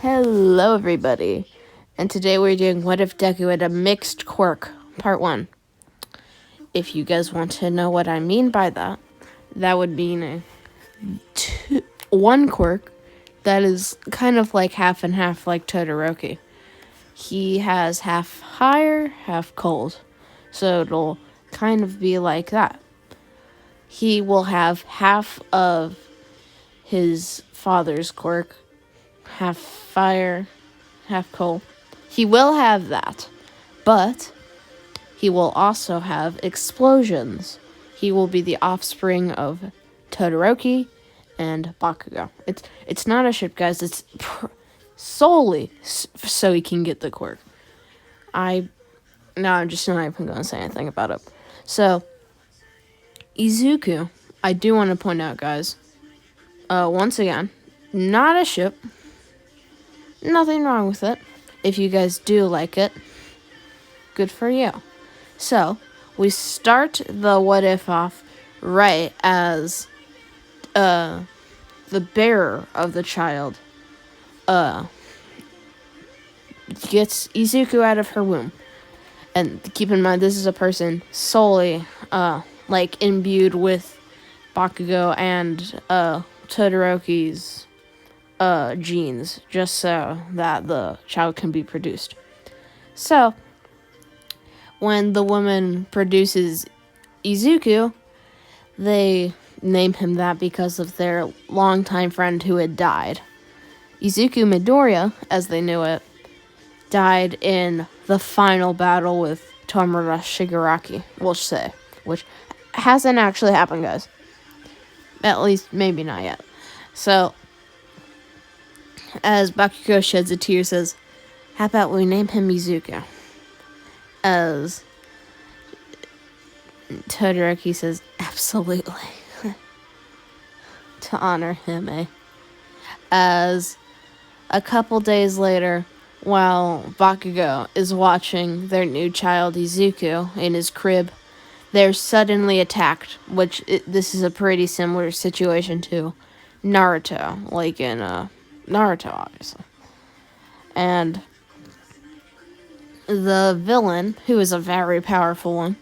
Hello, everybody, and today we're doing What If Deku Had a Mixed Quirk, Part 1. If you guys want to know what I mean by that, that would mean one quirk that is kind of like half and half like Todoroki. He has half higher, half cold, so it'll kind of be like that. He will have half of his father's quirk, half fire, half cold. He will have that, but he will also have explosions. He will be the offspring of Todoroki and Bakugo. It's not a ship, guys. It's solely so he can get the quirk. I'm just not even going to say anything about it. So, Izuku, I do want to point out, guys, once again, not a ship. Nothing wrong with it. If you guys do like it, good for you. So, we start the what if off right as the bearer of the child gets Izuku out of her womb. And keep in mind, this is a person solely imbued with Bakugo and Todoroki's genes, just so that the child can be produced. So, when the woman produces Izuku, they name him that because of their longtime friend who had died. Izuku Midoriya, as they knew it, died in the final battle with Tomura Shigaraki, we'll say, which hasn't actually happened, guys. At least, maybe not yet. So, as Bakugo sheds a tear, says, "How about we name him Izuku?" As Todoroki says, "Absolutely." To honor him, eh? As a couple days later, while Bakugo is watching their new child Izuku in his crib, they're suddenly attacked, this is a pretty similar situation to Naruto, like in Naruto, obviously. And the villain, who is a very powerful one,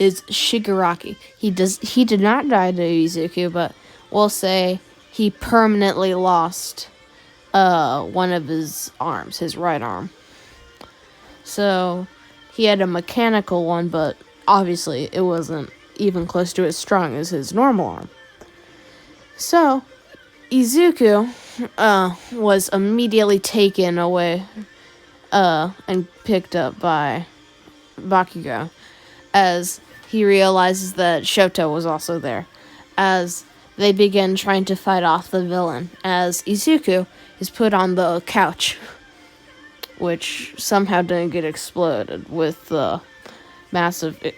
is Shigaraki. He did not die to Izuku, but we'll say he permanently lost one of his arms, his right arm. So he had a mechanical one, but obviously it wasn't even close to as strong as his normal arm. So Izuku was immediately taken away and picked up by Bakugo, as he realizes that Shoto was also there, as they begin trying to fight off the villain, as Izuku is put on the couch, which somehow didn't get exploded with the massive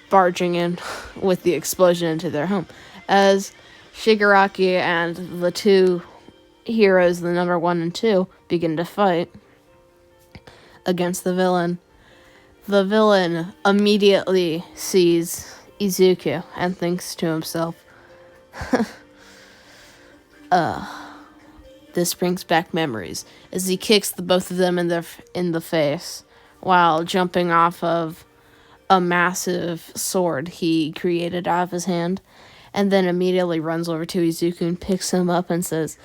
barging in with the explosion into their home, as Shigaraki and the two heroes, the number 1 and 2, begin to fight against the villain. The villain immediately sees Izuku and thinks to himself, this brings back memories, as he kicks the both of them in the face while jumping off of a massive sword he created out of his hand, and then immediately runs over to Izuku and picks him up and says,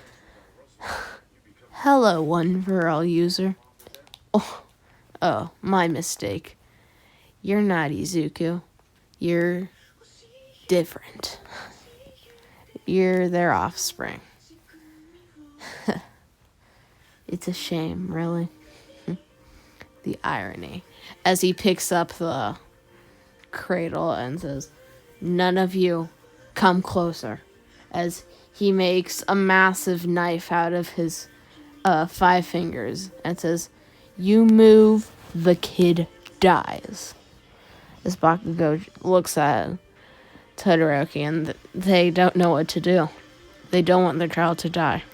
"Hello, One for All user. Oh, my mistake. You're not Izuku. You're different. You're their offspring." It's a shame, really. The irony. As he picks up the cradle and says, "None of you come closer." As he makes a massive knife out of his 5 fingers and says, "You move, the kid dies." As Bakugo looks at Todoroki, and they don't know what to do. They don't want their child to die.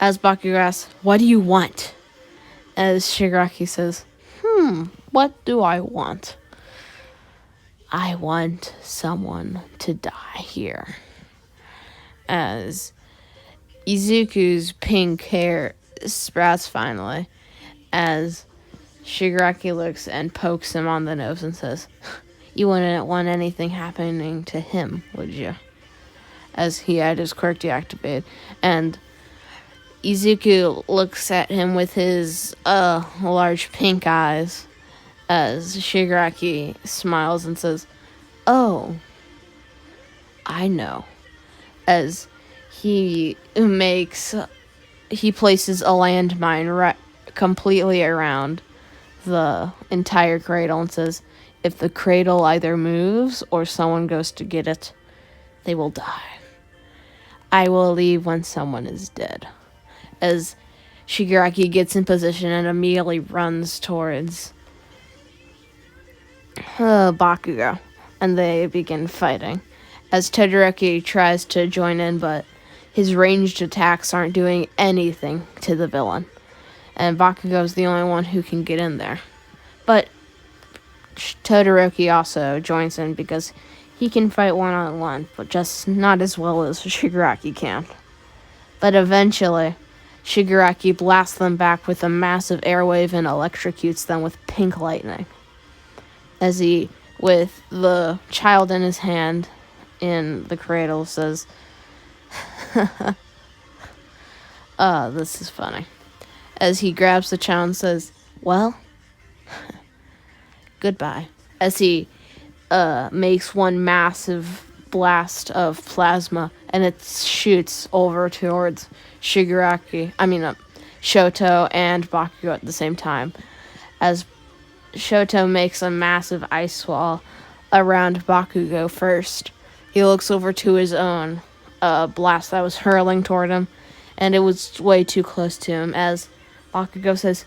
As Bakugo asks, "What do you want?" As Shigaraki says, "What do I want? I want someone to die here." As Izuku's pink hair sprouts finally as Shigaraki looks and pokes him on the nose and says, "You wouldn't want anything happening to him, would you?" As he had his quirk deactivated. And Izuku looks at him with his large pink eyes as Shigaraki smiles and says, "Oh, I know." As he places a landmine completely around the entire cradle and says, "If the cradle either moves or someone goes to get it, they will die. I will leave when someone is dead." As Shigaraki gets in position and immediately runs towards Bakugo, and they begin fighting. As Todoroki tries to join in, but his ranged attacks aren't doing anything to the villain. And Bakugo's the only one who can get in there. But Todoroki also joins in because he can fight one-on-one, but just not as well as Shigaraki can. But eventually, Shigaraki blasts them back with a massive airwave and electrocutes them with pink lightning. As he, with the child in his hand in the cradle, says, this is funny. As he grabs the child and says, "Well, goodbye." As he makes one massive blast of plasma and it shoots over towards Shoto and Bakugo at the same time. As Shoto makes a massive ice wall around Bakugo first, he looks over to his own blast that was hurling toward him, and it was way too close to him as Bakugo says,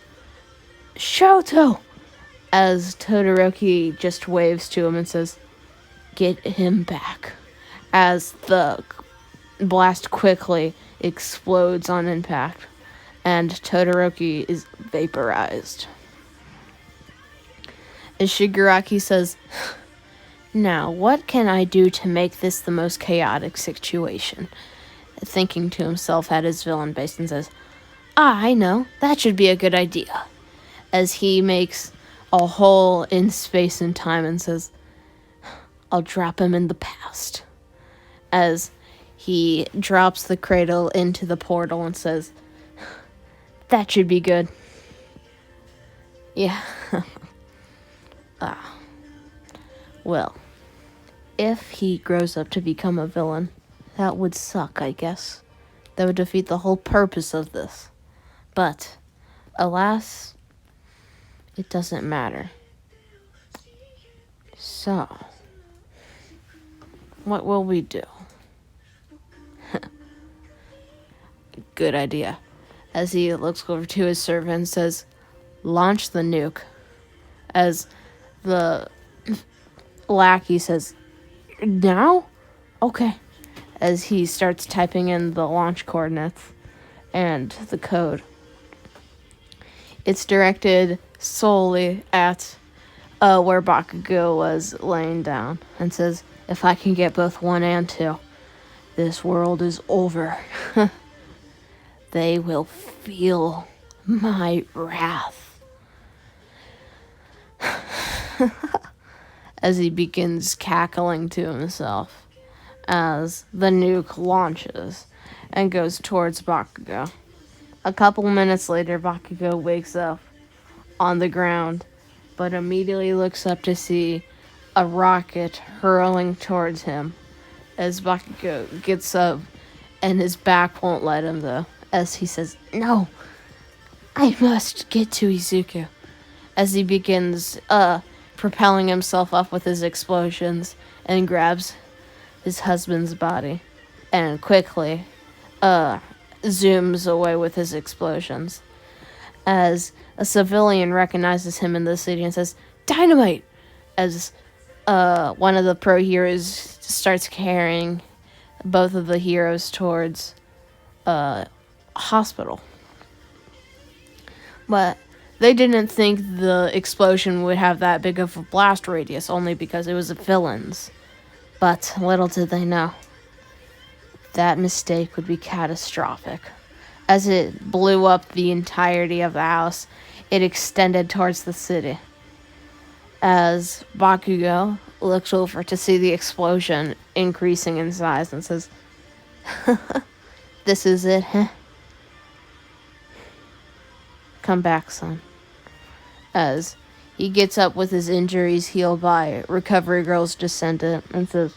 "Shoto!" As Todoroki just waves to him and says, "Get him back." As the blast quickly explodes on impact, and Todoroki is vaporized. As Shigaraki says, "Now, what can I do to make this the most chaotic situation?" Thinking to himself at his villain base and says, "I know, that should be a good idea." As he makes a hole in space and time and says, "I'll drop him in the past." As he drops the cradle into the portal and says, "That should be good." Yeah. Well, if he grows up to become a villain, that would suck, I guess. That would defeat the whole purpose of this. But, alas, it doesn't matter. So, what will we do? Good idea. As he looks over to his servant and says, "Launch the nuke." As the lackey says, "Now? Okay." As he starts typing in the launch coordinates and the code. It's directed solely at where Bakugo was laying down and says, "If I can get both 1 and 2, this world is over." They will feel my wrath. As he begins cackling to himself as the nuke launches and goes towards Bakugo. A couple minutes later, Bakugo wakes up on the ground, but immediately looks up to see a rocket hurling towards him. As Bakugo gets up, and his back won't let him though, as he says, "No, I must get to Izuku." As he begins propelling himself up with his explosions and grabs his husband's body and quickly zooms away with his explosions. As a civilian recognizes him in the city and says, "Dynamite!" As one of the pro heroes starts carrying both of the heroes towards a hospital. But they didn't think the explosion would have that big of a blast radius, only because it was a villain's. But little did they know, that mistake would be catastrophic. As it blew up the entirety of the house, it extended towards the city. As Bakugo looks over to see the explosion increasing in size and says, "This is it, huh? Come back, son." As he gets up with his injuries healed by Recovery Girl's descendant and says,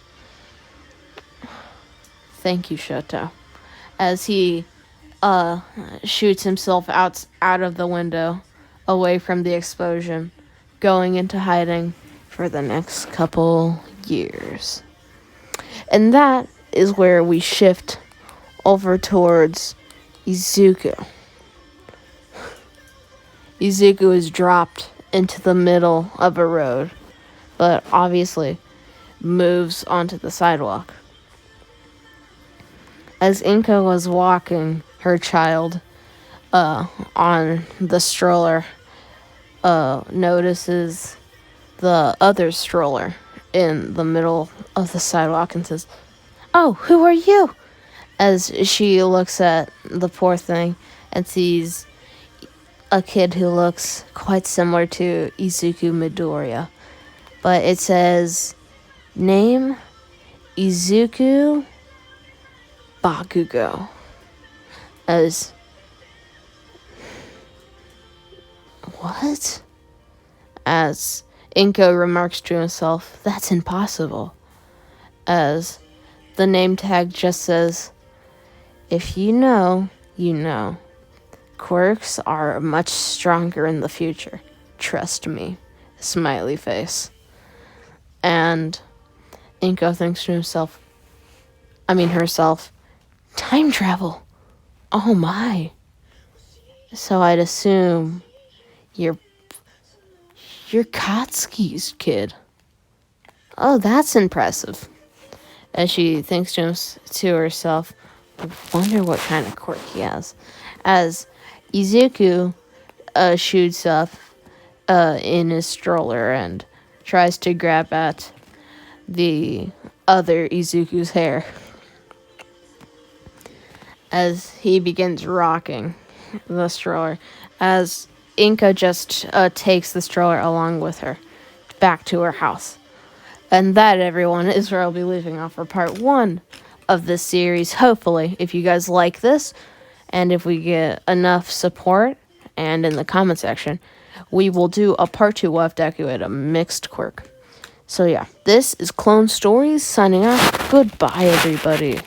"Thank you, Shoto." As he shoots himself out of the window, away from the explosion, going into hiding for the next couple years. And that is where we shift over towards Izuku. Izuku is dropped into the middle of a road, but obviously moves onto the sidewalk. As Inka was walking her child on the stroller, notices the other stroller in the middle of the sidewalk and says, "Oh, who are you?" As she looks at the poor thing and sees a kid who looks quite similar to Izuku Midoriya. But it says, name Izuku Bakugo. As, what? As Inko remarks to himself, that's impossible. As the name tag just says, if you know, you know. Quirks are much stronger in the future. Trust me. Smiley face. And Inko thinks to herself, time travel. Oh my. So I'd assume you're Katsuki's kid. Oh, that's impressive. As she thinks to herself, I wonder what kind of quirk he has. As Izuku shoots up in his stroller and tries to grab at the other Izuku's hair. As he begins rocking the stroller. As Inka just takes the stroller along with her back to her house. And that, everyone, is where I'll be leaving off for part 1 of this series. Hopefully, if you guys like this, and if we get enough support, and in the comment section, we will do a part 2 of Deku at a mixed quirk. So yeah, this is Clone Stories signing off. Goodbye, everybody.